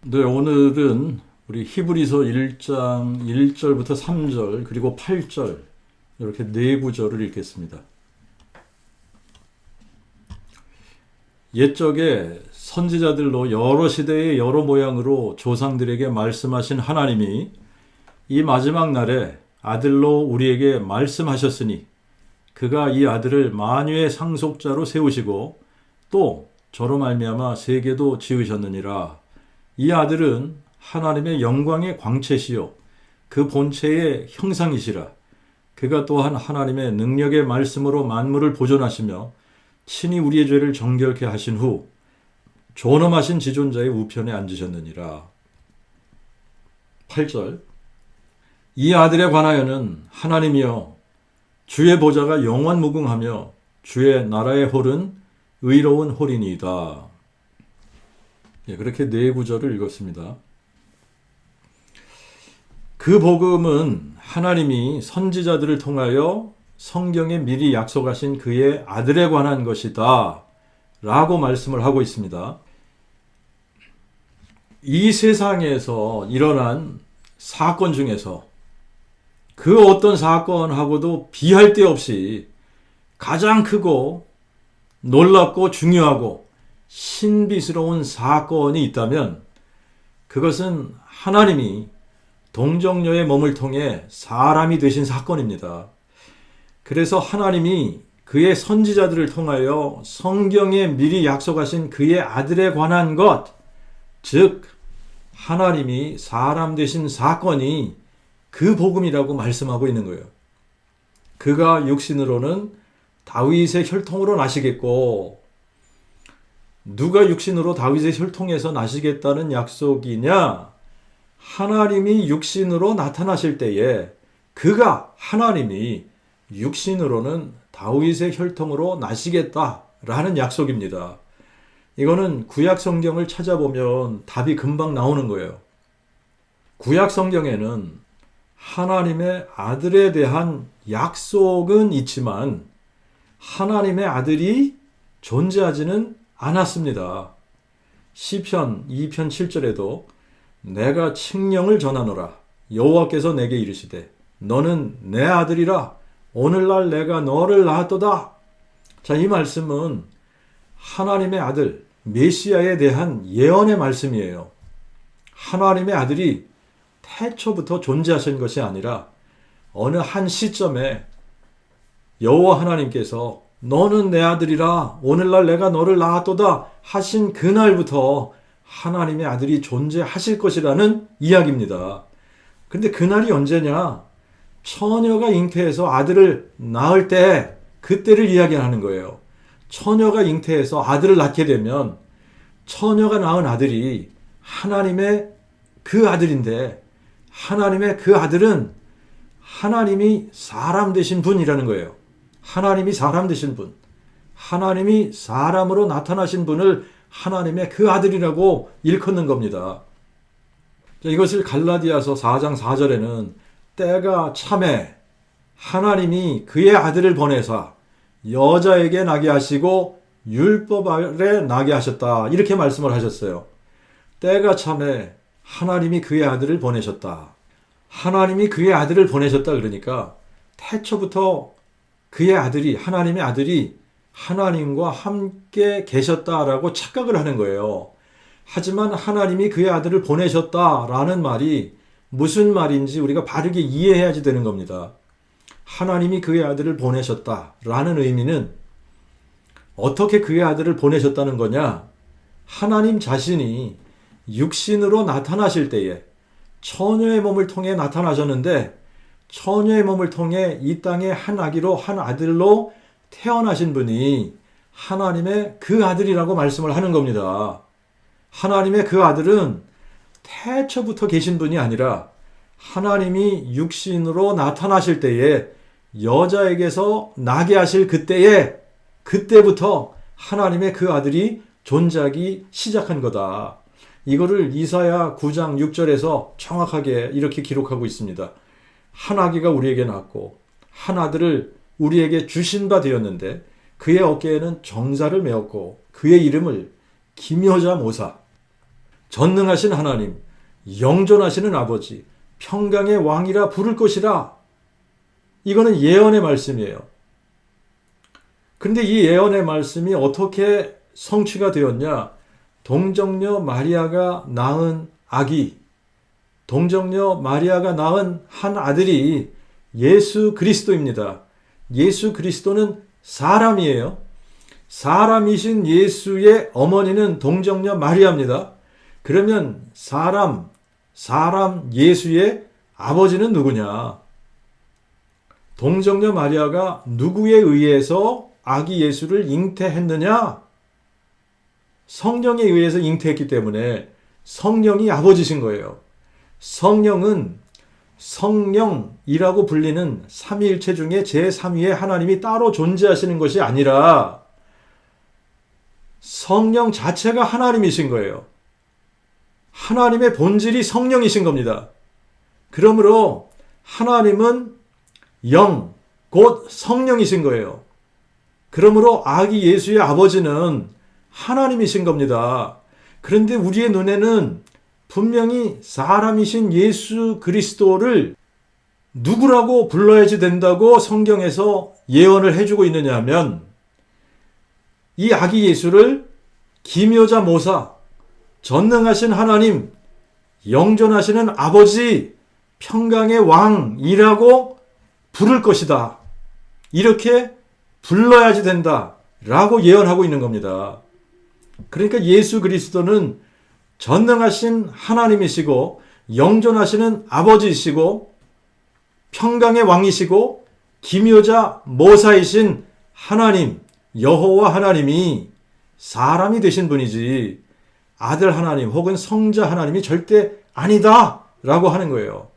네, 오늘은 우리 히브리서 1장 1절부터 3절 그리고 8절 이렇게 네 구절을 읽겠습니다. 옛적에 선지자들로 여러 시대의 여러 모양으로 조상들에게 말씀하신 하나님이 이 마지막 날에 아들로 우리에게 말씀하셨으니 그가 이 아들을 만유의 상속자로 세우시고 또 저로 말미암아 세계도 지으셨느니라. 이 아들은 하나님의 영광의 광채시요 그 본체의 형상이시라. 그가 또한 하나님의 능력의 말씀으로 만물을 보존하시며 친히 우리의 죄를 정결케 하신 후 존엄하신 지존자의 우편에 앉으셨느니라. 8절 이 아들에 관하여는 하나님이여 주의 보좌가 영원 무궁하며 주의 나라의 홀은 의로운 홀이니이다. 그렇게 네 구절을 읽었습니다. 그 복음은 하나님이 선지자들을 통하여 성경에 미리 약속하신 그의 아들에 관한 것이다 라고 말씀을 하고 있습니다. 이 세상에서 일어난 사건 중에서 그 어떤 사건하고도 비할 데 없이 가장 크고 놀랍고 중요하고 신비스러운 사건이 있다면 그것은 하나님이 동정녀의 몸을 통해 사람이 되신 사건입니다. 그래서 하나님이 그의 선지자들을 통하여 성경에 미리 약속하신 그의 아들에 관한 것, 즉 하나님이 사람 되신 사건이 그 복음이라고 말씀하고 있는 거예요. 그가 육신으로는 다윗의 혈통으로 나시겠고, 누가 육신으로 다윗의 혈통에서 나시겠다는 약속이냐? 하나님이 육신으로 나타나실 때에 그가 하나님이 육신으로는 다윗의 혈통으로 나시겠다라는 약속입니다. 이거는 구약 성경을 찾아보면 답이 금방 나오는 거예요. 구약 성경에는 하나님의 아들에 대한 약속은 있지만 하나님의 아들이 존재하지는 않았습니다. 시편 2편 7절에도 내가 칙령을 전하노라 여호와께서 내게 이르시되 너는 내 아들이라 오늘날 내가 너를 낳았도다. 자, 이 말씀은 하나님의 아들 메시아에 대한 예언의 말씀이에요. 하나님의 아들이 태초부터 존재하신 것이 아니라 어느 한 시점에 여호와 하나님께서 너는 내 아들이라 오늘날 내가 너를 낳았도다 하신 그날부터 하나님의 아들이 존재하실 것이라는 이야기입니다. 근데 그날이 언제냐? 처녀가 잉태해서 아들을 낳을 때 그때를 이야기하는 거예요. 처녀가 잉태해서 아들을 낳게 되면 처녀가 낳은 아들이 하나님의 그 아들인데 하나님의 그 아들은 하나님이 사람 되신 분이라는 거예요. 하나님이 사람 되신 분, 하나님이 사람으로 나타나신 분을 하나님의 그 아들이라고 일컫는 겁니다. 이것을 갈라디아서 4장 4절에는 때가 참에 하나님이 그의 아들을 보내사 여자에게 나게 하시고 율법 아래 나게 하셨다 이렇게 말씀을 하셨어요. 때가 참에 하나님이 그의 아들을 보내셨다. 하나님이 그의 아들을 보내셨다 그러니까 태초부터 그의 아들이 하나님의 아들이 하나님과 함께 계셨다라고 착각을 하는 거예요. 하지만 하나님이 그의 아들을 보내셨다라는 말이 무슨 말인지 우리가 바르게 이해해야지 되는 겁니다. 하나님이 그의 아들을 보내셨다라는 의미는 어떻게 그의 아들을 보내셨다는 거냐? 하나님 자신이 육신으로 나타나실 때에 처녀의 몸을 통해 나타나셨는데 처녀의 몸을 통해 이 땅의 한 아기로 한 아들로 태어나신 분이 하나님의 그 아들이라고 말씀을 하는 겁니다. 하나님의 그 아들은 태초부터 계신 분이 아니라 하나님이 육신으로 나타나실 때에 여자에게서 나게 하실 그때부터 하나님의 그 아들이 존재하기 시작한 거다. 이거를 이사야 9장 6절에서 정확하게 이렇게 기록하고 있습니다. 한 아기가 우리에게 낳았고 한 아들을 우리에게 주신 바 되었는데 그의 어깨에는 정사를 메었고 그의 이름을 기묘자 모사 전능하신 하나님, 영존하시는 아버지, 평강의 왕이라 부를 것이라. 이거는 예언의 말씀이에요. 근데 이 예언의 말씀이 어떻게 성취가 되었냐? 동정녀 마리아가 낳은 아기, 동정녀 마리아가 낳은 한 아들이 예수 그리스도입니다. 예수 그리스도는 사람이에요. 사람이신 예수의 어머니는 동정녀 마리아입니다. 그러면 사람 예수의 아버지는 누구냐? 동정녀 마리아가 누구에 의해서 아기 예수를 잉태했느냐? 성령에 의해서 잉태했기 때문에 성령이 아버지신 거예요. 성령은 성령이라고 불리는 삼위일체 중에 제3위의 하나님이 따로 존재하시는 것이 아니라 성령 자체가 하나님이신 거예요. 하나님의 본질이 성령이신 겁니다. 그러므로 하나님은 영, 곧 성령이신 거예요. 그러므로 아기 예수의 아버지는 하나님이신 겁니다. 그런데 우리의 눈에는 분명히 사람이신 예수 그리스도를 누구라고 불러야지 된다고 성경에서 예언을 해주고 있느냐 하면 이 아기 예수를 기묘자 모사, 전능하신 하나님, 영존하시는 아버지, 평강의 왕이라고 부를 것이다. 이렇게 불러야지 된다라고 예언하고 있는 겁니다. 그러니까 예수 그리스도는 전능하신 하나님이시고 영존하시는 아버지이시고 평강의 왕이시고 기묘자 모사이신 하나님, 여호와 하나님이 사람이 되신 분이지 아들 하나님 혹은 성자 하나님이 절대 아니다 라고 하는 거예요.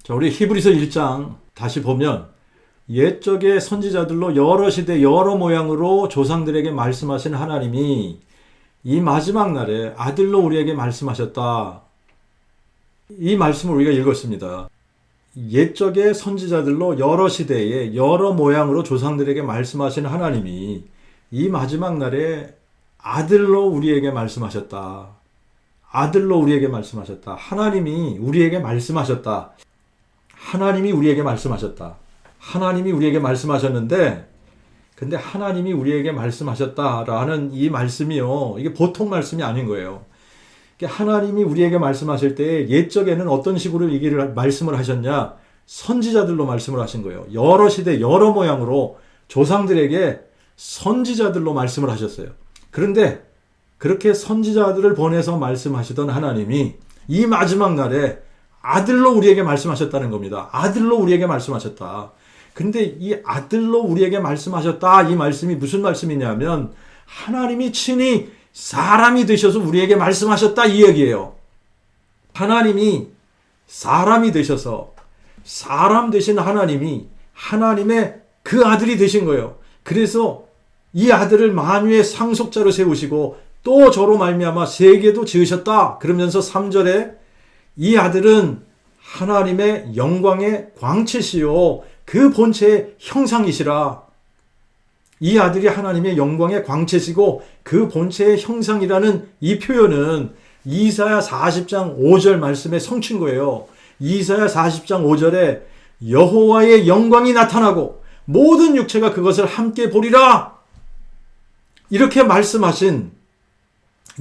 자, 우리 히브리서 1장 다시 보면 옛적의 선지자들로 여러 시대 여러 모양으로 조상들에게 말씀하신 하나님이 이 마지막 날에 아들로 우리에게 말씀하셨다. 이 말씀을 우리가 읽었습니다. 옛적의 선지자들로 여러 시대에 여러 모양으로 조상들에게 말씀하신 하나님이 이 마지막 날에 아들로 우리에게 말씀하셨다. 아들로 우리에게 말씀하셨다. 하나님이 우리에게 말씀하셨다. 하나님이 우리에게 말씀하셨다. 하나님이 우리에게 말씀하셨는데 근데 하나님이 우리에게 말씀하셨다라는 이 말씀이요. 이게 보통 말씀이 아닌 거예요. 하나님이 우리에게 말씀하실 때 옛적에는 어떤 식으로 이 말씀을 하셨냐? 선지자들로 말씀을 하신 거예요. 여러 시대 여러 모양으로 조상들에게 선지자들로 말씀을 하셨어요. 그런데 그렇게 선지자들을 보내서 말씀하시던 하나님이 이 마지막 날에 아들로 우리에게 말씀하셨다는 겁니다. 아들로 우리에게 말씀하셨다. 근데 이 아들로 우리에게 말씀하셨다. 이 말씀이 무슨 말씀이냐면 하나님이 친히 사람이 되셔서 우리에게 말씀하셨다 이 얘기예요. 하나님이 사람이 되셔서 사람 되신 하나님이 하나님의 그 아들이 되신 거예요. 그래서 이 아들을 만유의 상속자로 세우시고 또 저로 말미암아 세계도 지으셨다. 그러면서 3절에 이 아들은 하나님의 영광의 광채시요 그 본체의 형상이시라. 이 아들이 하나님의 영광의 광채시고 그 본체의 형상이라는 이 표현은 이사야 40장 5절 말씀의 성취인 거예요. 이사야 40장 5절에 여호와의 영광이 나타나고 모든 육체가 그것을 함께 보리라. 이렇게 말씀하신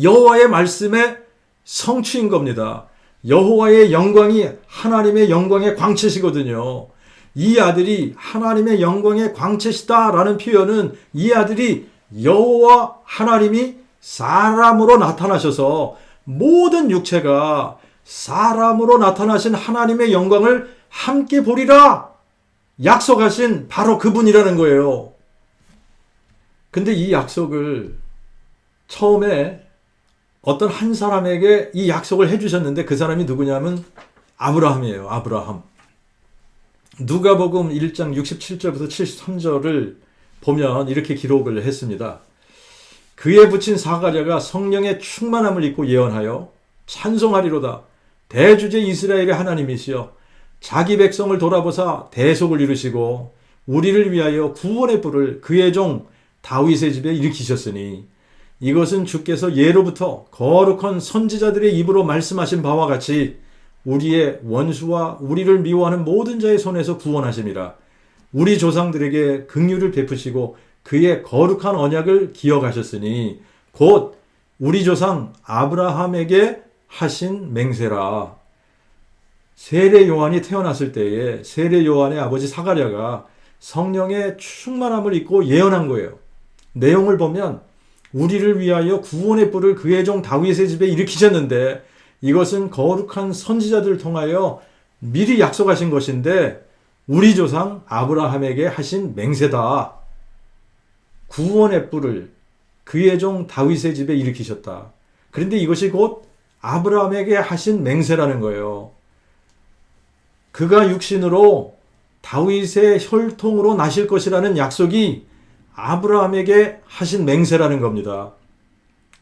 여호와의 말씀의 성취인 겁니다. 여호와의 영광이 하나님의 영광의 광채시거든요. 이 아들이 하나님의 영광의 광채시다라는 표현은 이 아들이 여호와 하나님이 사람으로 나타나셔서 모든 육체가 사람으로 나타나신 하나님의 영광을 함께 보리라 약속하신 바로 그분이라는 거예요. 근데 이 약속을 처음에 어떤 한 사람에게 이 약속을 해주셨는데 그 사람이 누구냐면 아브라함이에요. 아브라함. 누가복음 1장 67절부터 73절을 보면 이렇게 기록을 했습니다. 그에 붙인 사가랴가 성령의 충만함을 입고 예언하여 찬송하리로다. 대주제 이스라엘의 하나님이시여 자기 백성을 돌아보사 대속을 이루시고 우리를 위하여 구원의 불을 그의 종 다윗의 집에 일으키셨으니 이것은 주께서 예로부터 거룩한 선지자들의 입으로 말씀하신 바와 같이 우리의 원수와 우리를 미워하는 모든 자의 손에서 구원하심이라. 우리 조상들에게 긍휼을 베푸시고 그의 거룩한 언약을 기억하셨으니 곧 우리 조상 아브라함에게 하신 맹세라. 세례 요한이 태어났을 때에 세례 요한의 아버지 사가랴가 성령의 충만함을 입고 예언한 거예요. 내용을 보면 우리를 위하여 구원의 뿔을 그의 종 다윗의 집에 일으키셨는데 이것은 거룩한 선지자들을 통하여 미리 약속하신 것인데 우리 조상 아브라함에게 하신 맹세다. 구원의 뿔을 그의 종 다윗의 집에 일으키셨다. 그런데 이것이 곧 아브라함에게 하신 맹세라는 거예요. 그가 육신으로 다윗의 혈통으로 나실 것이라는 약속이 아브라함에게 하신 맹세라는 겁니다.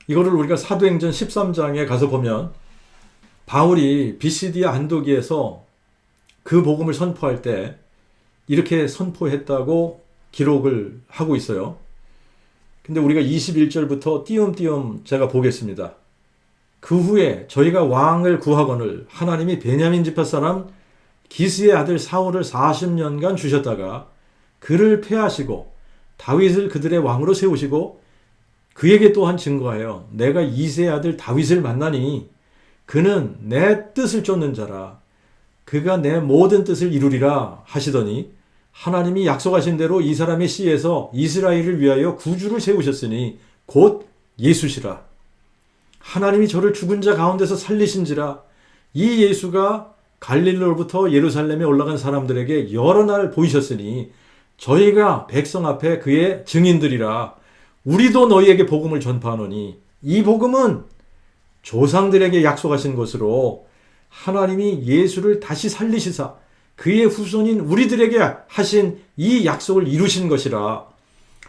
이거를 우리가 사도행전 13장에 가서 보면 바울이 비시디아 안도기에서 그 복음을 선포할 때 이렇게 선포했다고 기록을 하고 있어요. 근데 우리가 21절부터 띄엄띄엄 제가 보겠습니다. 그 후에 저희가 왕을 구하거늘 하나님이 베냐민 지파 사람 기스의 아들 사울을 40년간 주셨다가 그를 패하시고 다윗을 그들의 왕으로 세우시고 그에게 또한 증거하여 내가 이새의 아들 다윗을 만나니 그는 내 뜻을 쫓는 자라. 그가 내 모든 뜻을 이루리라 하시더니 하나님이 약속하신 대로 이 사람의 씨에서 이스라엘을 위하여 구주를 세우셨으니 곧 예수시라. 하나님이 저를 죽은 자 가운데서 살리신지라. 이 예수가 갈릴리로부터 예루살렘에 올라간 사람들에게 여러 날 보이셨으니 저희가 백성 앞에 그의 증인들이라. 우리도 너희에게 복음을 전파하노니 이 복음은 조상들에게 약속하신 것으로 하나님이 예수를 다시 살리시사 그의 후손인 우리들에게 하신 이 약속을 이루신 것이라.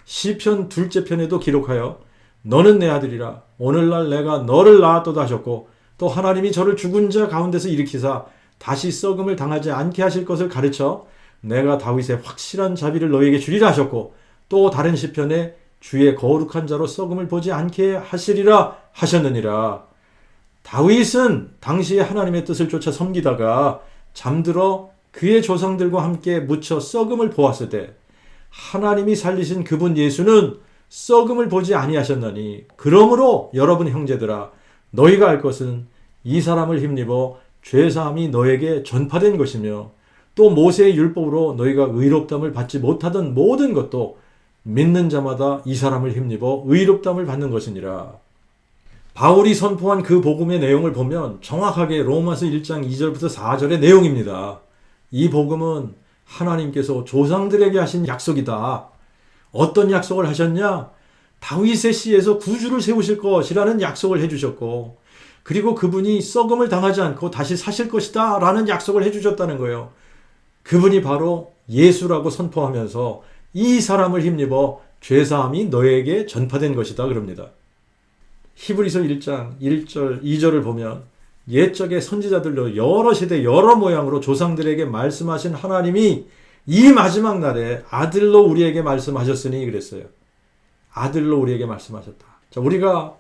시편 2째 편에도 기록하여 너는 내 아들이라 오늘날 내가 너를 낳았도다 하셨고 또 하나님이 저를 죽은 자 가운데서 일으키사 다시 썩음을 당하지 않게 하실 것을 가르쳐 내가 다윗의 확실한 자비를 너희에게 주리라 하셨고 또 다른 시편에 주의 거룩한 자로 썩음을 보지 않게 하시리라 하셨느니라. 다윗은 당시에 하나님의 뜻을 쫓아 섬기다가 잠들어 그의 조상들과 함께 묻혀 썩음을 보았을 때 하나님이 살리신 그분 예수는 썩음을 보지 아니하셨나니 그러므로 여러분 형제들아 너희가 알 것은 이 사람을 힘입어 죄사함이 너에게 전파된 것이며 또 모세의 율법으로 너희가 의롭담을 받지 못하던 모든 것도 믿는 자마다 이 사람을 힘입어 의롭담을 받는 것이니라. 바울이 선포한 그 복음의 내용을 보면 정확하게 로마서 1장 2절부터 4절의 내용입니다. 이 복음은 하나님께서 조상들에게 하신 약속이다. 어떤 약속을 하셨냐? 다윗의 씨에서 구주를 세우실 것이라는 약속을 해주셨고 그리고 그분이 썩음을 당하지 않고 다시 사실 것이다 라는 약속을 해주셨다는 거예요. 그분이 바로 예수라고 선포하면서 이 사람을 힘입어 죄사함이 너에게 전파된 것이다 그럽니다. 히브리서 1장 1절 2절을 보면 옛적의 선지자들로 여러 세대 여러 모양으로 조상들에게 말씀하신 하나님이 이 마지막 날에 아들로 우리에게 말씀하셨으니 그랬어요. 아들로 우리에게 말씀하셨다. 자, 우리가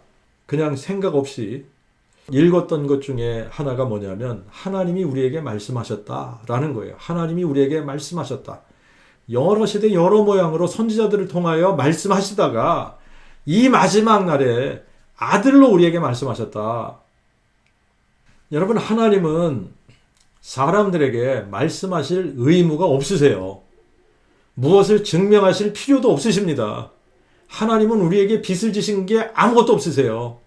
그냥 생각 없이 읽었던 것 중에 하나가 뭐냐면 하나님이 우리에게 말씀하셨다라는 거예요. 하나님이 우리에게 말씀하셨다. 여러 세대 여러 모양으로 선지자들을 통하여 말씀하시다가 이 마지막 날에 아들로 우리에게 말씀하셨다. 여러분, 하나님은 사람들에게 말씀하실 의무가 없으세요. 무엇을 증명하실 필요도 없으십니다. 하나님은 우리에게 빚을 지신 게 아무것도 없으세요.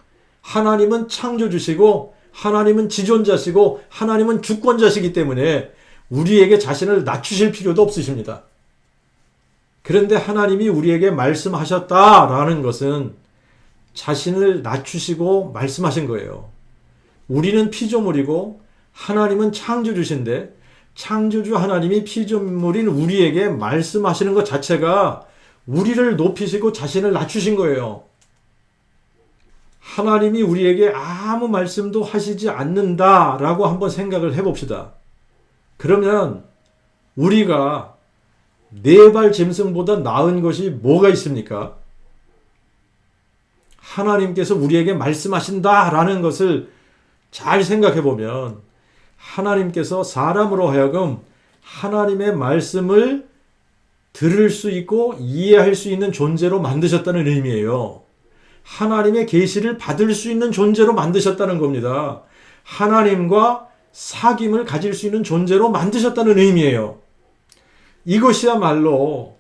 하나님은 창조주시고 하나님은 지존자시고 하나님은 주권자시기 때문에 우리에게 자신을 낮추실 필요도 없으십니다. 그런데 하나님이 우리에게 말씀하셨다라는 것은 자신을 낮추시고 말씀하신 거예요. 우리는 피조물이고 하나님은 창조주신데 창조주 하나님이 피조물인 우리에게 말씀하시는 것 자체가 우리를 높이시고 자신을 낮추신 거예요. 하나님이 우리에게 아무 말씀도 하시지 않는다라고 한번 생각을 해봅시다. 그러면 우리가 네 발 짐승보다 나은 것이 뭐가 있습니까? 하나님께서 우리에게 말씀하신다라는 것을 잘 생각해 보면 하나님께서 사람으로 하여금 하나님의 말씀을 들을 수 있고 이해할 수 있는 존재로 만드셨다는 의미예요. 하나님의 계시를 받을 수 있는 존재로 만드셨다는 겁니다. 하나님과 사귐을 가질 수 있는 존재로 만드셨다는 의미예요. 이것이야말로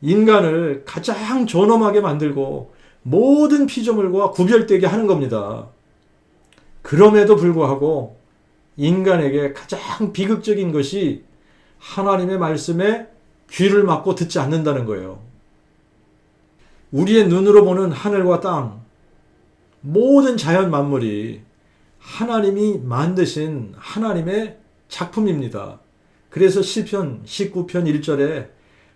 인간을 가장 존엄하게 만들고 모든 피조물과 구별되게 하는 겁니다. 그럼에도 불구하고 인간에게 가장 비극적인 것이 하나님의 말씀에 귀를 막고 듣지 않는다는 거예요. 우리의 눈으로 보는 하늘과 땅, 모든 자연 만물이 하나님이 만드신 하나님의 작품입니다. 그래서 시편 19편 1절에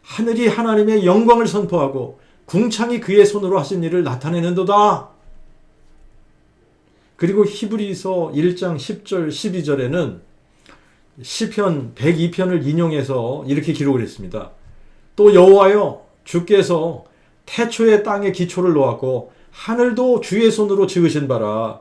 하늘이 하나님의 영광을 선포하고 궁창이 그의 손으로 하신 일을 나타내는도다. 그리고 히브리서 1장 10절 12절에는 시편 102편을 인용해서 이렇게 기록을 했습니다. 또 여호와여 주께서 태초의 땅에 기초를 놓았고 하늘도 주의 손으로 지으신 바라.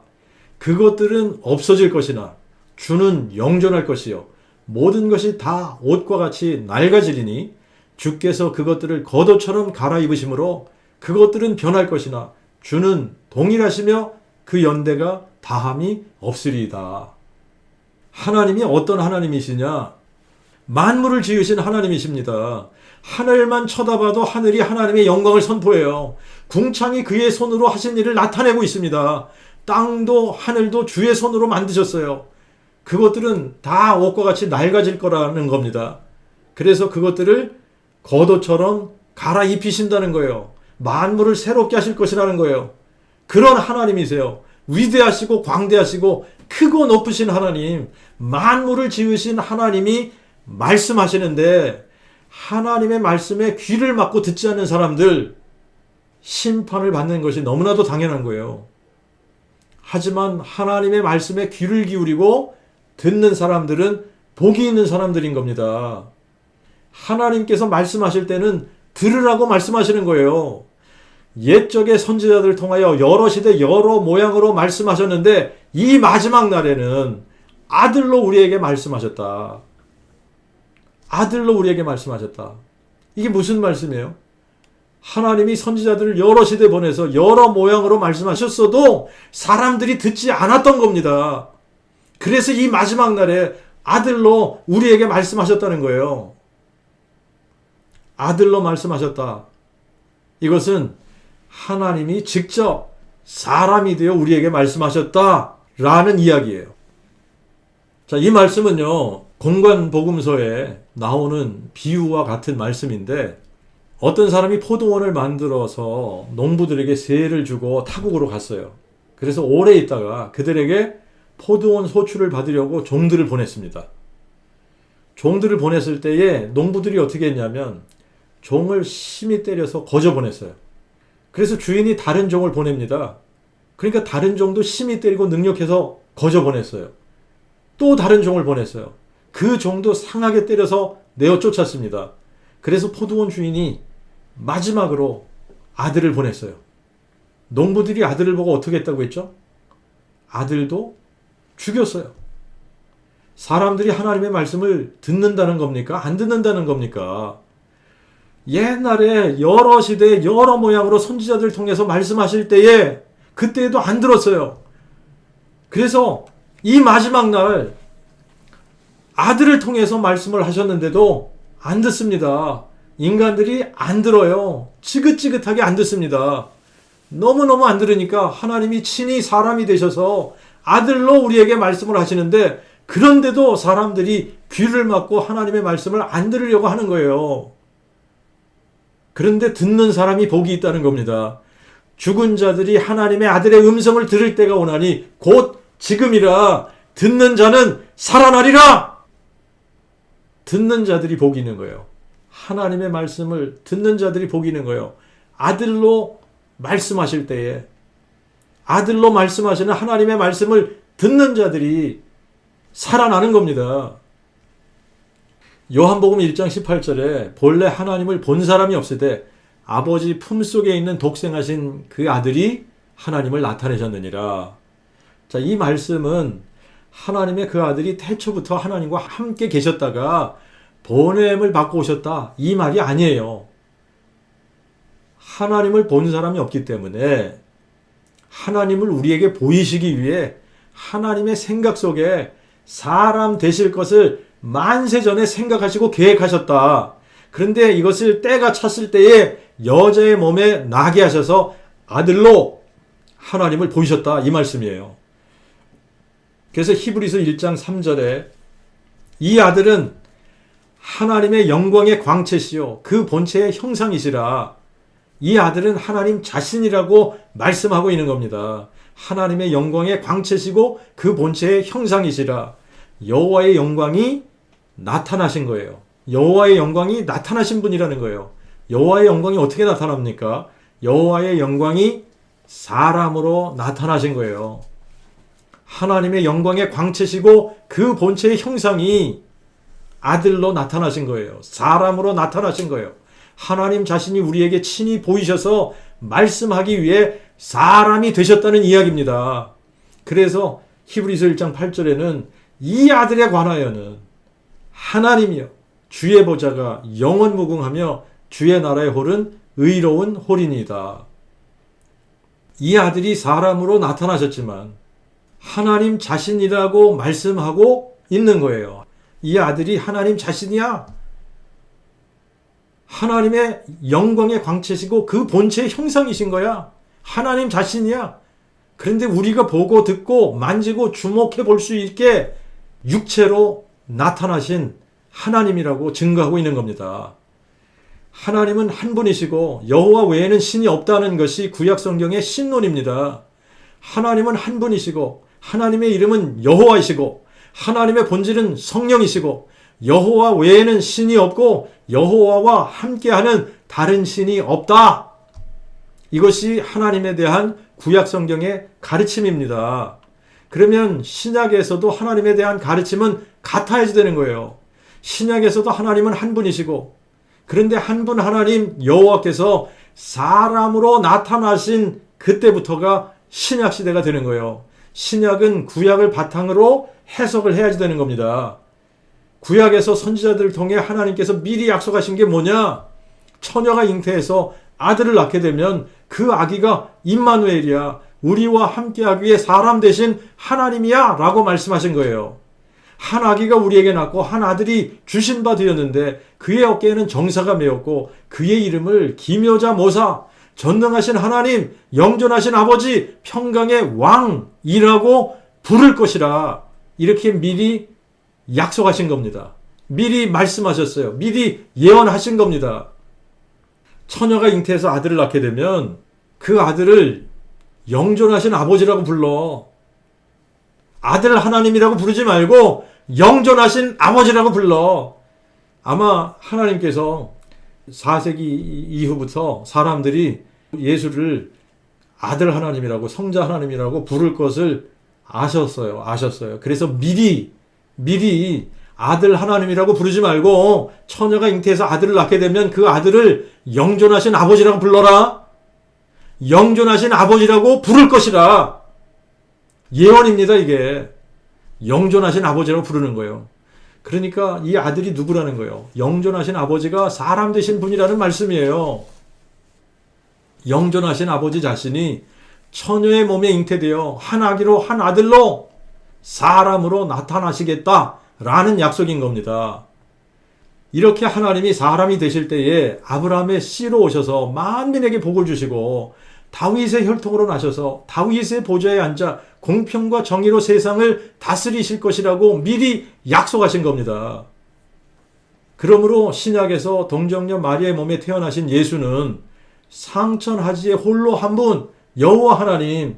그것들은 없어질 것이나 주는 영존할 것이요 모든 것이 다 옷과 같이 낡아지리니 주께서 그것들을 겉옷처럼 갈아입으심으로 그것들은 변할 것이나 주는 동일하시며 그 연대가 다함이 없으리이다. 하나님이 어떤 하나님이시냐? 만물을 지으신 하나님이십니다. 하늘만 쳐다봐도 하늘이 하나님의 영광을 선포해요. 궁창이 그의 손으로 하신 일을 나타내고 있습니다. 땅도 하늘도 주의 손으로 만드셨어요. 그것들은 다 옷과 같이 낡아질 거라는 겁니다. 그래서 그것들을 겉옷처럼 갈아입히신다는 거예요. 만물을 새롭게 하실 것이라는 거예요. 그런 하나님이세요. 위대하시고 광대하시고 크고 높으신 하나님, 만물을 지으신 하나님이 말씀하시는데 하나님의 말씀에 귀를 막고 듣지 않는 사람들 심판을 받는 것이 너무나도 당연한 거예요. 하지만 하나님의 말씀에 귀를 기울이고 듣는 사람들은 복이 있는 사람들인 겁니다. 하나님께서 말씀하실 때는 들으라고 말씀하시는 거예요. 옛적의 선지자들을 통하여 여러 시대 여러 모양으로 말씀하셨는데 이 마지막 날에는 아들로 우리에게 말씀하셨다. 아들로 우리에게 말씀하셨다. 이게 무슨 말씀이에요? 하나님이 선지자들을 여러 시대 보내서 여러 모양으로 말씀하셨어도 사람들이 듣지 않았던 겁니다. 그래서 이 마지막 날에 아들로 우리에게 말씀하셨다는 거예요. 아들로 말씀하셨다. 이것은 하나님이 직접 사람이 되어 우리에게 말씀하셨다라는 이야기예요. 자, 이 말씀은요, 공관복음서에 나오는 비유와 같은 말씀인데 어떤 사람이 포도원을 만들어서 농부들에게 세를 주고 타국으로 갔어요. 그래서 오래 있다가 그들에게 포도원 소출을 받으려고 종들을 보냈습니다. 종들을 보냈을 때에 농부들이 어떻게 했냐면 종을 심히 때려서 거저 보냈어요. 그래서 주인이 다른 종을 보냅니다. 그러니까 다른 종도 심히 때리고 능력해서 거저 보냈어요. 또 다른 종을 보냈어요. 그 종도 상하게 때려서 내어 쫓았습니다. 그래서 포도원 주인이 마지막으로 아들을 보냈어요. 농부들이 아들을 보고 어떻게 했다고 했죠? 아들도 죽였어요. 사람들이 하나님의 말씀을 듣는다는 겁니까? 안 듣는다는 겁니까? 옛날에 여러 시대 여러 모양으로 선지자들을 통해서 말씀하실 때에 그때에도 안 들었어요. 그래서 이 마지막 날 아들을 통해서 말씀을 하셨는데도 안 듣습니다. 인간들이 안 들어요. 지긋지긋하게 안 듣습니다. 너무너무 안 들으니까 하나님이 친히 사람이 되셔서 아들로 우리에게 말씀을 하시는데 그런데도 사람들이 귀를 막고 하나님의 말씀을 안 들으려고 하는 거예요. 그런데 듣는 사람이 복이 있다는 겁니다. 죽은 자들이 하나님의 아들의 음성을 들을 때가 오나니 곧 지금이라 듣는 자는 살아나리라. 듣는 자들이 복이 있는 거예요. 하나님의 말씀을 듣는 자들이 복이 있는 거예요. 아들로 말씀하실 때에 아들로 말씀하시는 하나님의 말씀을 듣는 자들이 살아나는 겁니다. 요한복음 1장 18절에 본래 하나님을 본 사람이 없으되 아버지 품속에 있는 독생하신 그 아들이 하나님을 나타내셨느니라. 자, 이 말씀은 하나님의 그 아들이 태초부터 하나님과 함께 계셨다가 보냄을 받고 오셨다, 이 말이 아니에요. 하나님을 본 사람이 없기 때문에 하나님을 우리에게 보이시기 위해 하나님의 생각 속에 사람 되실 것을 만세 전에 생각하시고 계획하셨다. 그런데 이것을 때가 찼을 때에 여자의 몸에 나게 하셔서 아들로 하나님을 보이셨다, 이 말씀이에요. 그래서 히브리서 1장 3절에 이 아들은 하나님의 영광의 광채시요 그 본체의 형상이시라. 이 아들은 하나님 자신이라고 말씀하고 있는 겁니다. 하나님의 영광의 광채시고 그 본체의 형상이시라. 여호와의 영광이 나타나신 거예요. 여호와의 영광이 나타나신 분이라는 거예요. 여호와의 영광이 어떻게 나타납니까? 여호와의 영광이 사람으로 나타나신 거예요. 하나님의 영광의 광채시고 그 본체의 형상이 아들로 나타나신 거예요. 사람으로 나타나신 거예요. 하나님 자신이 우리에게 친히 보이셔서 말씀하기 위해 사람이 되셨다는 이야기입니다. 그래서 히브리서 1장 8절에는 이 아들에 관하여는 하나님이여 주의 보좌가 영원무궁하며 주의 나라의 홀은 의로운 홀이니이다. 이 아들이 사람으로 나타나셨지만 하나님 자신이라고 말씀하고 있는 거예요. 이 아들이 하나님 자신이야. 하나님의 영광의 광채시고 그 본체의 형상이신 거야. 하나님 자신이야. 그런데 우리가 보고 듣고 만지고 주목해 볼 수 있게 육체로 나타나신 하나님이라고 증거하고 있는 겁니다. 하나님은 한 분이시고 여호와 외에는 신이 없다는 것이 구약 성경의 신론입니다. 하나님은 한 분이시고 하나님의 이름은 여호와이시고 하나님의 본질은 성령이시고 여호와 외에는 신이 없고 여호와와 함께하는 다른 신이 없다. 이것이 하나님에 대한 구약 성경의 가르침입니다. 그러면 신약에서도 하나님에 대한 가르침은 같아야지 되는 거예요. 신약에서도 하나님은 한 분이시고 그런데 한 분 하나님 여호와께서 사람으로 나타나신 그때부터가 신약 시대가 되는 거예요. 신약은 구약을 바탕으로 해석을 해야지 되는 겁니다. 구약에서 선지자들을 통해 하나님께서 미리 약속하신 게 뭐냐? 처녀가 잉태해서 아들을 낳게 되면 그 아기가 임마누엘이야. 우리와 함께하기 위해 사람 되신 하나님이야 라고 말씀하신 거예요. 한 아기가 우리에게 낳고 한 아들이 주신 바 되었는데 그의 어깨에는 정사가 메었고 그의 이름을 기묘자 모사, 전능하신 하나님, 영존하신 아버지, 평강의 왕이라고 부를 것이라. 이렇게 미리 약속하신 겁니다. 미리 말씀하셨어요. 미리 예언하신 겁니다. 처녀가 잉태해서 아들을 낳게 되면 그 아들을 영존하신 아버지라고 불러. 아들 하나님이라고 부르지 말고 영존하신 아버지라고 불러. 아마 하나님께서 4세기 이후부터 사람들이 예수를 아들 하나님이라고 성자 하나님이라고 부를 것을 아셨어요. 그래서 미리 아들 하나님이라고 부르지 말고 처녀가 잉태해서 아들을 낳게 되면 그 아들을 영존하신 아버지라고 불러라. 영존하신 아버지라고 부를 것이라. 예언입니다, 이게. 영존하신 아버지라고 부르는 거예요. 그러니까 이 아들이 누구라는 거예요? 영존하신 아버지가 사람 되신 분이라는 말씀이에요. 영존하신 아버지 자신이 처녀의 몸에 잉태되어 한 아기로 한 아들로 사람으로 나타나시겠다라는 약속인 겁니다. 이렇게 하나님이 사람이 되실 때에 아브라함의 씨로 오셔서 만민에게 복을 주시고 다윗의 혈통으로 나셔서 다윗의 보좌에 앉아 공평과 정의로 세상을 다스리실 것이라고 미리 약속하신 겁니다. 그러므로 신약에서 동정녀 마리아의 몸에 태어나신 예수는 상천하지의 홀로 한 분 여호와 하나님,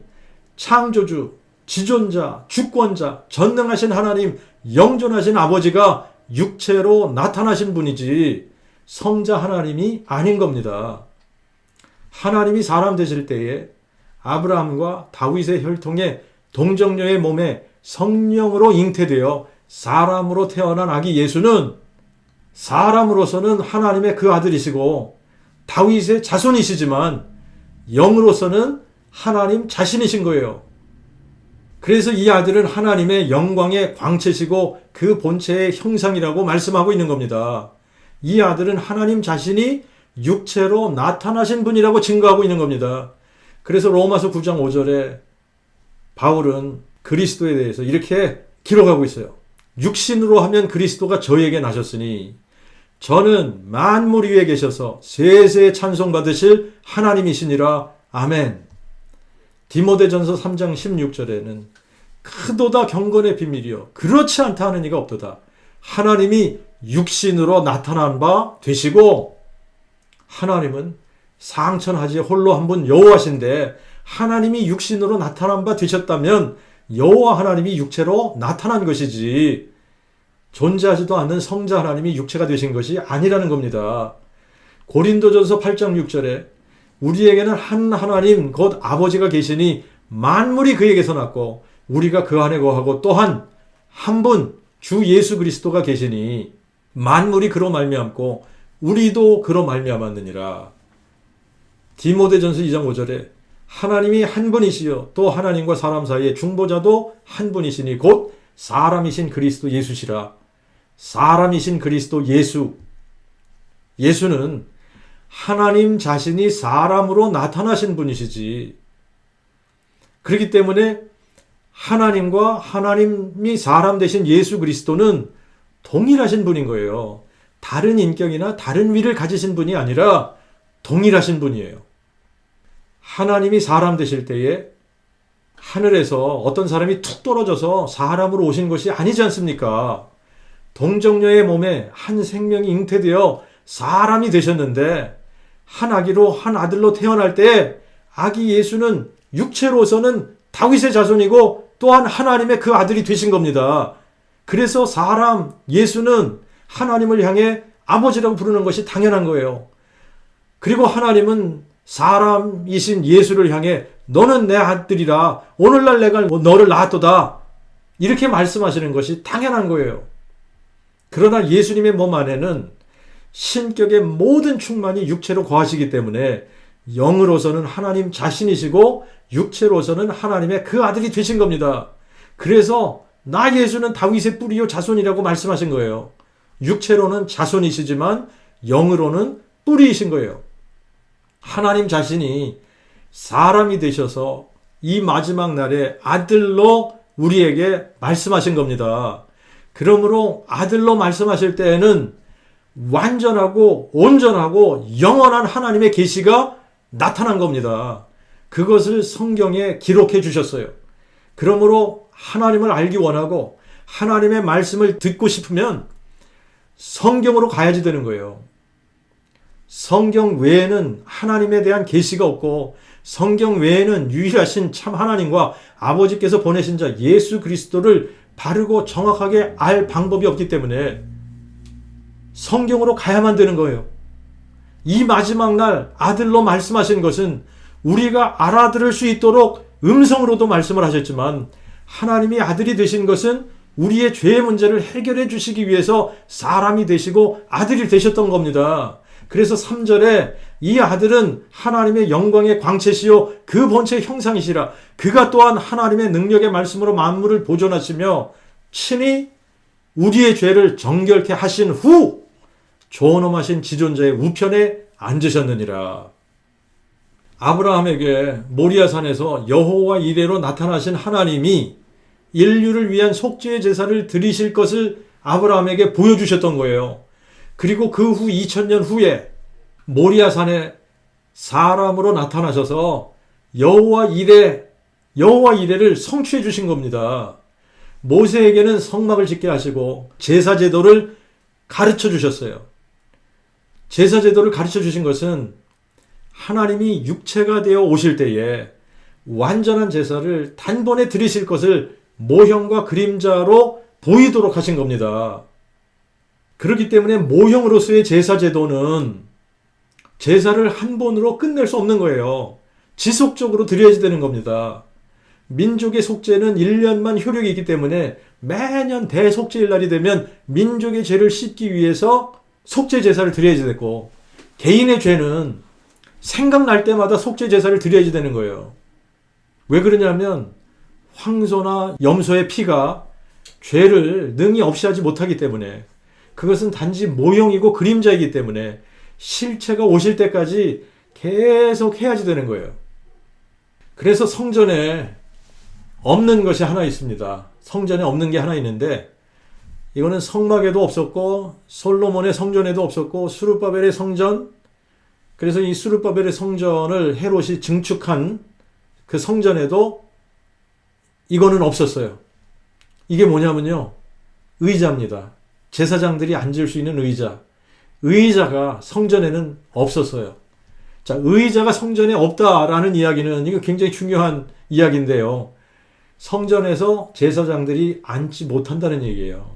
창조주, 지존자, 주권자, 전능하신 하나님, 영존하신 아버지가 육체로 나타나신 분이지 성자 하나님이 아닌 겁니다. 하나님이 사람 되실 때에 아브라함과 다윗의 혈통에 동정녀의 몸에 성령으로 잉태되어 사람으로 태어난 아기 예수는 사람으로서는 하나님의 그 아들이시고 다윗의 자손이시지만 영으로서는 하나님 자신이신 거예요. 그래서 이 아들은 하나님의 영광의 광채시고 그 본체의 형상이라고 말씀하고 있는 겁니다. 이 아들은 하나님 자신이 육체로 나타나신 분이라고 증거하고 있는 겁니다. 그래서 로마서 9장 5절에 바울은 그리스도에 대해서 이렇게 기록하고 있어요. 육신으로 하면 그리스도가 저에게 나셨으니 저는 만물 위에 계셔서 세세 찬송받으실 하나님이시니라. 아멘. 디모데전서 3장 16절에는 크도다 경건의 비밀이요 그렇지 않다 하는 이가 없도다. 하나님이 육신으로 나타난 바 되시고 하나님은 상천하지 홀로 한 분 여호와신데 하나님이 육신으로 나타난 바 되셨다면 여호와 하나님이 육체로 나타난 것이지 존재하지도 않는 성자 하나님이 육체가 되신 것이 아니라는 겁니다. 고린도전서 8장 6절에 우리에게는 한 하나님 곧 아버지가 계시니 만물이 그에게서 났고 우리가 그 안에 거하고 또한 한 분 주 예수 그리스도가 계시니 만물이 그로 말미암고 우리도 그로 말미암았느니라. 디모데전서 2장 5절에 하나님이 한 분이시요 또 하나님과 사람 사이의 중보자도 한 분이시니 곧 사람이신 그리스도 예수시라. 사람이신 그리스도 예수. 예수는 하나님 자신이 사람으로 나타나신 분이시지. 그렇기 때문에 하나님과 하나님이 사람 되신 예수 그리스도는 동일하신 분인 거예요. 다른 인격이나 다른 위를 가지신 분이 아니라 동일하신 분이에요. 하나님이 사람 되실 때에 하늘에서 어떤 사람이 툭 떨어져서 사람으로 오신 것이 아니지 않습니까? 동정녀의 몸에 한 생명이 잉태되어 사람이 되셨는데 한 아기로 한 아들로 태어날 때 아기 예수는 육체로서는 다윗의 자손이고 또한 하나님의 그 아들이 되신 겁니다. 그래서 사람 예수는 하나님을 향해 아버지라고 부르는 것이 당연한 거예요. 그리고 하나님은 사람이신 예수를 향해 너는 내 아들이라 오늘날 내가 너를 낳았도다 이렇게 말씀하시는 것이 당연한 거예요. 그러나 예수님의 몸 안에는 신격의 모든 충만이 육체로 거하시기 때문에 영으로서는 하나님 자신이시고 육체로서는 하나님의 그 아들이 되신 겁니다. 그래서 나 예수는 다윗의 뿌리요 자손이라고 말씀하신 거예요. 육체로는 자손이시지만 영으로는 뿌리이신 거예요. 하나님 자신이 사람이 되셔서 이 마지막 날에 아들로 우리에게 말씀하신 겁니다. 그러므로 아들로 말씀하실 때에는 완전하고 온전하고 영원한 하나님의 계시가 나타난 겁니다. 그것을 성경에 기록해 주셨어요. 그러므로 하나님을 알기 원하고 하나님의 말씀을 듣고 싶으면 성경으로 가야지 되는 거예요. 성경 외에는 하나님에 대한 계시가 없고 성경 외에는 유일하신 참 하나님과 아버지께서 보내신 자 예수 그리스도를 바르고 정확하게 알 방법이 없기 때문에 성경으로 가야만 되는 거예요. 이 마지막 날 아들로 말씀하신 것은 우리가 알아들을 수 있도록 음성으로도 말씀을 하셨지만 하나님이 아들이 되신 것은 우리의 죄의 문제를 해결해 주시기 위해서 사람이 되시고 아들이 되셨던 겁니다. 그래서 3절에 이 아들은 하나님의 영광의 광채시요 그 본체의 형상이시라. 그가 또한 하나님의 능력의 말씀으로 만물을 보존하시며 친히 우리의 죄를 정결케 하신 후 존엄하신 지존자의 우편에 앉으셨느니라. 아브라함에게 모리아산에서 여호와 이레로 나타나신 하나님이 인류를 위한 속죄의 제사를 드리실 것을 아브라함에게 보여주셨던 거예요. 그리고 그 후 2000년 후에 모리아산에 사람으로 나타나셔서 여호와 이레를 성취해 주신 겁니다. 모세에게는 성막을 짓게 하시고 제사 제도를 가르쳐 주셨어요. 제사 제도를 가르쳐 주신 것은 하나님이 육체가 되어 오실 때에 완전한 제사를 단번에 드리실 것을 모형과 그림자로 보이도록 하신 겁니다. 그렇기 때문에 모형으로서의 제사 제도는 제사를 한 번으로 끝낼 수 없는 거예요. 지속적으로 드려야지 되는 겁니다. 민족의 속죄는 1년만 효력이 있기 때문에 매년 대속죄일 날이 되면 민족의 죄를 씻기 위해서 속죄 제사를 드려야지 되고 개인의 죄는 생각날 때마다 속죄 제사를 드려야지 되는 거예요. 왜 그러냐면 황소나 염소의 피가 죄를 능히 없이 하지 못하기 때문에, 그것은 단지 모형이고 그림자이기 때문에 실체가 오실 때까지 계속 해야지 되는 거예요. 그래서 성전에 없는 것이 하나 있습니다. 성전에 없는 게 하나 있는데, 이거는 성막에도 없었고 솔로몬의 성전에도 없었고 스룹바벨의 성전, 그래서 이 스룹바벨의 성전을 헤롯이 증축한 그 성전에도 이거는 없었어요. 이게 뭐냐면요, 의자입니다. 제사장들이 앉을 수 있는 의자. 의자가 성전에는 없었어요. 자, 의자가 성전에 없다라는 이야기는, 이거 굉장히 중요한 이야기인데요, 성전에서 제사장들이 앉지 못한다는 얘기예요.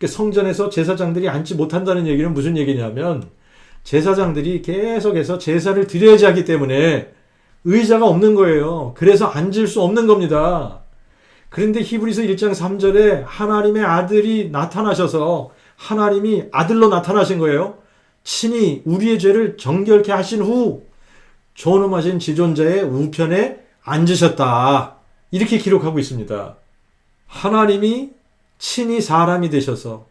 성전에서 제사장들이 앉지 못한다는 얘기는 무슨 얘기냐면, 제사장들이 계속해서 제사를 드려야지 하기 때문에 의자가 없는 거예요. 그래서 앉을 수 없는 겁니다. 그런데 히브리서 1장 3절에 하나님의 아들이 나타나셔서, 하나님이 아들로 나타나신 거예요. 친히 우리의 죄를 정결케 하신 후 존엄하신 지존자의 우편에 앉으셨다. 이렇게 기록하고 있습니다. 하나님이 친히 사람이 되셔서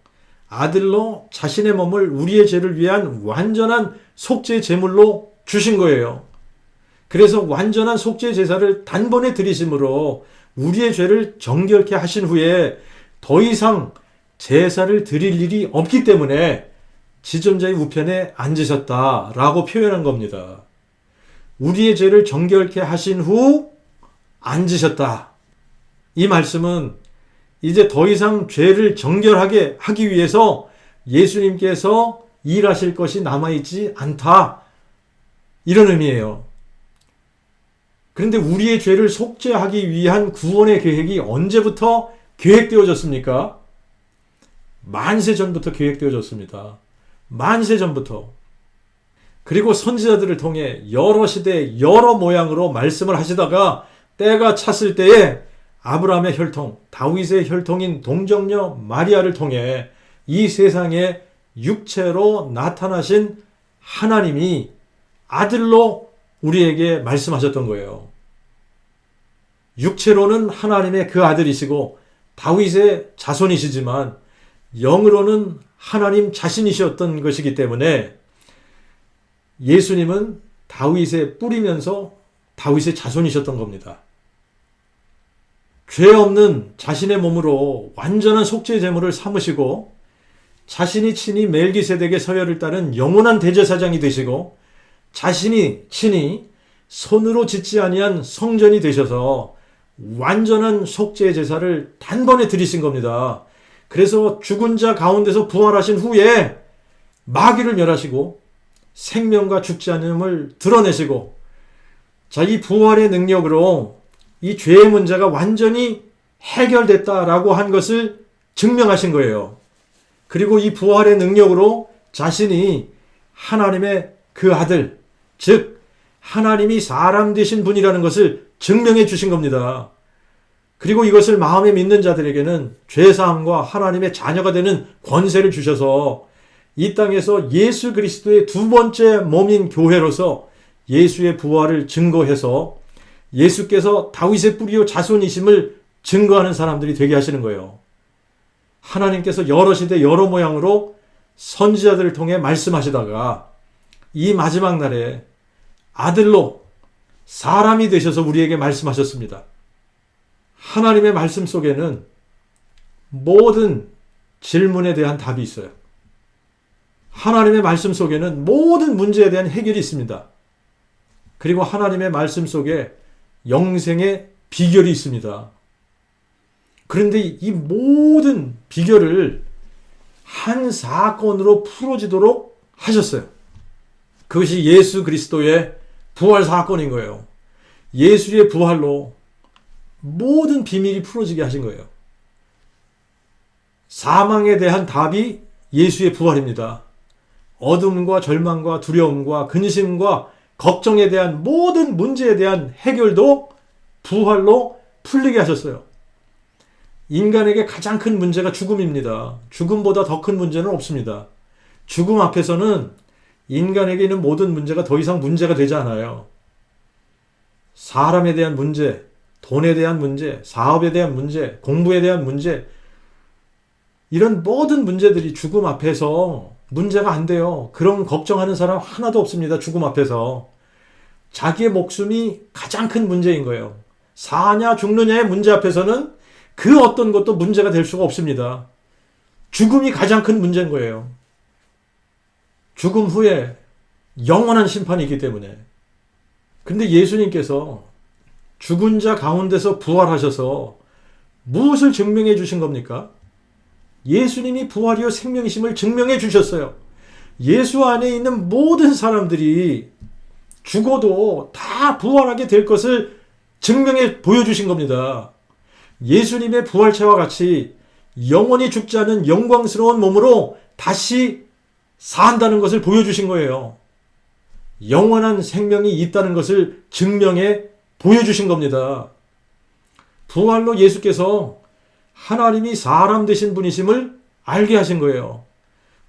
아들로 자신의 몸을 우리의 죄를 위한 완전한 속죄 제물로 주신 거예요. 그래서 완전한 속죄 제사를 단번에 드리심으로 우리의 죄를 정결케 하신 후에 더 이상 제사를 드릴 일이 없기 때문에 지존자의 우편에 앉으셨다라고 표현한 겁니다. 우리의 죄를 정결케 하신 후 앉으셨다. 이 말씀은 이제 더 이상 죄를 정결하게 하기 위해서 예수님께서 일하실 것이 남아있지 않다, 이런 의미예요. 그런데 우리의 죄를 속죄하기 위한 구원의 계획이 언제부터 계획되어졌습니까? 만세 전부터 계획되어졌습니다. 만세 전부터. 그리고 선지자들을 통해 여러 시대 여러 모양으로 말씀을 하시다가 때가 찼을 때에 아브라함의 혈통, 다윗의 혈통인 동정녀 마리아를 통해 이 세상에 육체로 나타나신 하나님이 아들로 우리에게 말씀하셨던 거예요. 육체로는 하나님의 그 아들이시고 다윗의 자손이시지만 영으로는 하나님 자신이셨던 것이기 때문에 예수님은 다윗의 뿌리면서 다윗의 자손이셨던 겁니다. 죄 없는 자신의 몸으로 완전한 속죄 제물을 삼으시고 자신이 친히 멜기세덱의 서열을 따른 영원한 대제사장이 되시고 자신이 친히 손으로 짓지 아니한 성전이 되셔서 완전한 속죄 제사를 단번에 드리신 겁니다. 그래서 죽은 자 가운데서 부활하신 후에 마귀를 멸하시고 생명과 죽지 않음을 드러내시고, 자, 이 부활의 능력으로 이 죄의 문제가 완전히 해결됐다라고 한 것을 증명하신 거예요. 그리고 이 부활의 능력으로 자신이 하나님의 그 아들, 즉 하나님이 사람 되신 분이라는 것을 증명해 주신 겁니다. 그리고 이것을 마음에 믿는 자들에게는 죄사함과 하나님의 자녀가 되는 권세를 주셔서 이 땅에서 예수 그리스도의 두 번째 몸인 교회로서 예수의 부활을 증거해서 예수께서 다윗의 뿌리요 자손이심을 증거하는 사람들이 되게 하시는 거예요. 하나님께서 여러 시대 여러 모양으로 선지자들을 통해 말씀하시다가 이 마지막 날에 아들로 사람이 되셔서 우리에게 말씀하셨습니다. 하나님의 말씀 속에는 모든 질문에 대한 답이 있어요. 하나님의 말씀 속에는 모든 문제에 대한 해결이 있습니다. 그리고 하나님의 말씀 속에 영생의 비결이 있습니다. 그런데 이 모든 비결을 한 사건으로 풀어지도록 하셨어요. 그것이 예수 그리스도의 부활 사건인 거예요. 예수의 부활로 모든 비밀이 풀어지게 하신 거예요. 사망에 대한 답이 예수의 부활입니다. 어둠과 절망과 두려움과 근심과 걱정에 대한 모든 문제에 대한 해결도 부활로 풀리게 하셨어요. 인간에게 가장 큰 문제가 죽음입니다. 죽음보다 더 큰 문제는 없습니다. 죽음 앞에서는 인간에게 있는 모든 문제가 더 이상 문제가 되지 않아요. 사람에 대한 문제, 돈에 대한 문제, 사업에 대한 문제, 공부에 대한 문제, 이런 모든 문제들이 죽음 앞에서 문제가 안 돼요. 그런 걱정하는 사람 하나도 없습니다. 죽음 앞에서. 자기의 목숨이 가장 큰 문제인 거예요. 사냐 죽느냐의 문제 앞에서는 그 어떤 것도 문제가 될 수가 없습니다. 죽음이 가장 큰 문제인 거예요. 죽음 후에 영원한 심판이기 때문에. 근데 예수님께서 죽은 자 가운데서 부활하셔서 무엇을 증명해 주신 겁니까? 예수님이 부활이요 생명이심을 증명해 주셨어요. 예수 안에 있는 모든 사람들이 죽어도 다 부활하게 될 것을 증명해 보여주신 겁니다. 예수님의 부활체와 같이 영원히 죽지 않은 영광스러운 몸으로 다시 산다는 것을 보여주신 거예요. 영원한 생명이 있다는 것을 증명해 보여주신 겁니다. 부활로 예수께서 하나님이 사람 되신 분이심을 알게 하신 거예요.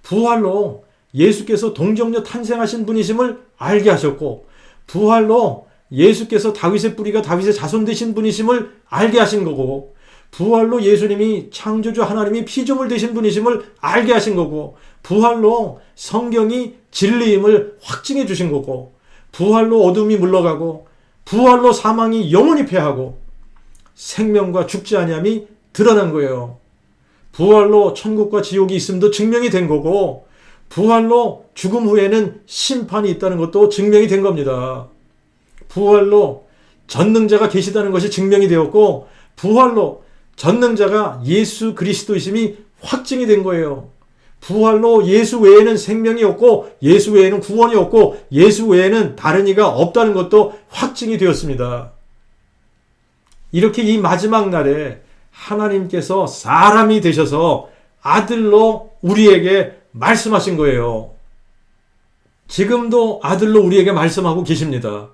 부활로 예수께서 동정녀 탄생하신 분이심을 알게 하셨고, 부활로 예수께서 다윗의 뿌리가 다윗의 자손 되신 분이심을 알게 하신 거고, 부활로 예수님이 창조주 하나님이 피조물 되신 분이심을 알게 하신 거고, 부활로 성경이 진리임을 확증해 주신 거고, 부활로 어둠이 물러가고, 부활로 사망이 영원히 패하고, 생명과 죽지 아니함이 드러난 거예요. 부활로 천국과 지옥이 있음도 증명이 된 거고, 부활로 죽음 후에는 심판이 있다는 것도 증명이 된 겁니다. 부활로 전능자가 계시다는 것이 증명이 되었고, 부활로 전능자가 예수 그리스도이심이 확증이 된 거예요. 부활로 예수 외에는 생명이 없고, 예수 외에는 구원이 없고, 예수 외에는 다른 이가 없다는 것도 확증이 되었습니다. 이렇게 이 마지막 날에 하나님께서 사람이 되셔서 아들로 우리에게 말씀하신 거예요. 지금도 아들로 우리에게 말씀하고 계십니다.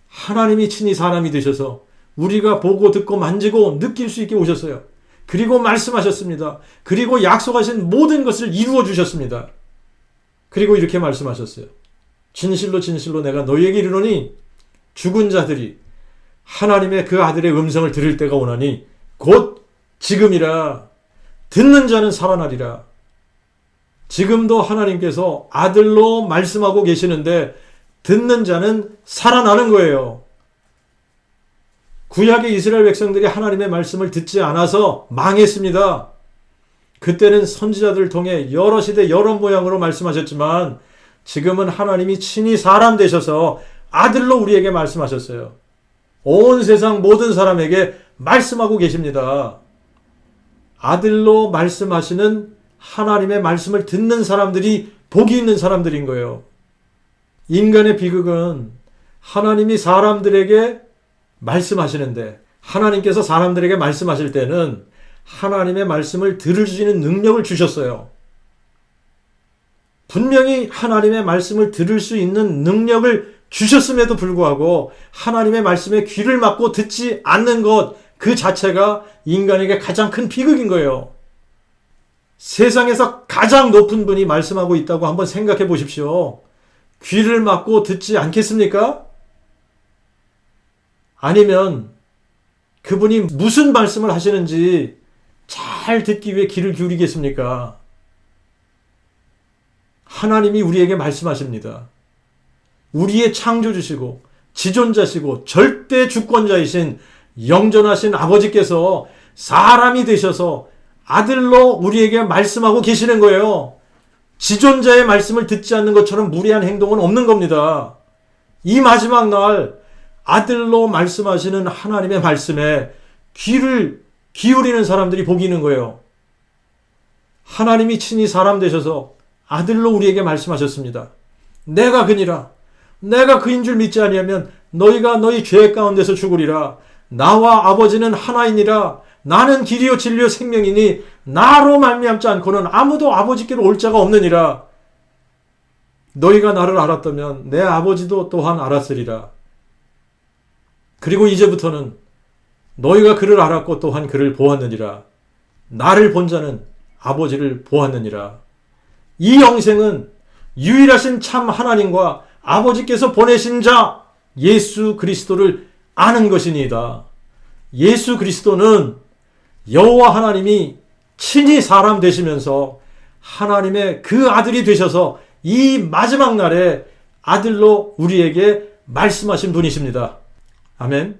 하나님이 친히 사람이 되셔서 우리가 보고 듣고 만지고 느낄 수 있게 오셨어요. 그리고 말씀하셨습니다. 그리고 약속하신 모든 것을 이루어 주셨습니다. 그리고 이렇게 말씀하셨어요. 진실로 진실로 내가 너희에게 이르노니 죽은 자들이 하나님의 그 아들의 음성을 들을 때가 오나니 곧 지금이라. 듣는 자는 살아나리라. 지금도 하나님께서 아들로 말씀하고 계시는데 듣는 자는 살아나는 거예요. 구약의 이스라엘 백성들이 하나님의 말씀을 듣지 않아서 망했습니다. 그때는 선지자들을 통해 여러 시대 여러 모양으로 말씀하셨지만 지금은 하나님이 친히 사람 되셔서 아들로 우리에게 말씀하셨어요. 온 세상 모든 사람에게 말씀하고 계십니다. 아들로 말씀하시는 하나님의 말씀을 듣는 사람들이 복이 있는 사람들인 거예요. 인간의 비극은 하나님이 사람들에게 말씀하시는데, 하나님께서 사람들에게 말씀하실 때는 하나님의 말씀을 들을 수 있는 능력을 주셨어요. 분명히 하나님의 말씀을 들을 수 있는 능력을 주셨음에도 불구하고 하나님의 말씀에 귀를 막고 듣지 않는 것 그 자체가 인간에게 가장 큰 비극인 거예요. 세상에서 가장 높은 분이 말씀하고 있다고 한번 생각해 보십시오. 귀를 막고 듣지 않겠습니까? 아니면 그분이 무슨 말씀을 하시는지 잘 듣기 위해 귀를 기울이겠습니까? 하나님이 우리에게 말씀하십니다. 우리의 창조주시고 지존자시고 절대 주권자이신 영존하신 아버지께서 사람이 되셔서 아들로 우리에게 말씀하고 계시는 거예요. 지존자의 말씀을 듣지 않는 것처럼 무례한 행동은 없는 겁니다. 이 마지막 날 아들로 말씀하시는 하나님의 말씀에 귀를 기울이는 사람들이 복이 있는 거예요. 하나님이 친히 사람 되셔서 아들로 우리에게 말씀하셨습니다. 내가 그니라. 내가 그인 줄 믿지 아니하면 너희가 너희 죄 가운데서 죽으리라. 나와 아버지는 하나이니라. 나는 길이요 진리요 생명이니 나로 말미암지 않고는 아무도 아버지께로 올 자가 없느니라. 너희가 나를 알았다면 내 아버지도 또한 알았으리라. 그리고 이제부터는 너희가 그를 알았고 또한 그를 보았느니라. 나를 본 자는 아버지를 보았느니라. 이 영생은 유일하신 참 하나님과 아버지께서 보내신 자 예수 그리스도를 아는 것이니이다. 예수 그리스도는 여호와 하나님이 친히 사람 되시면서 하나님의 그 아들이 되셔서 이 마지막 날에 아들로 우리에게 말씀하신 분이십니다. 아멘.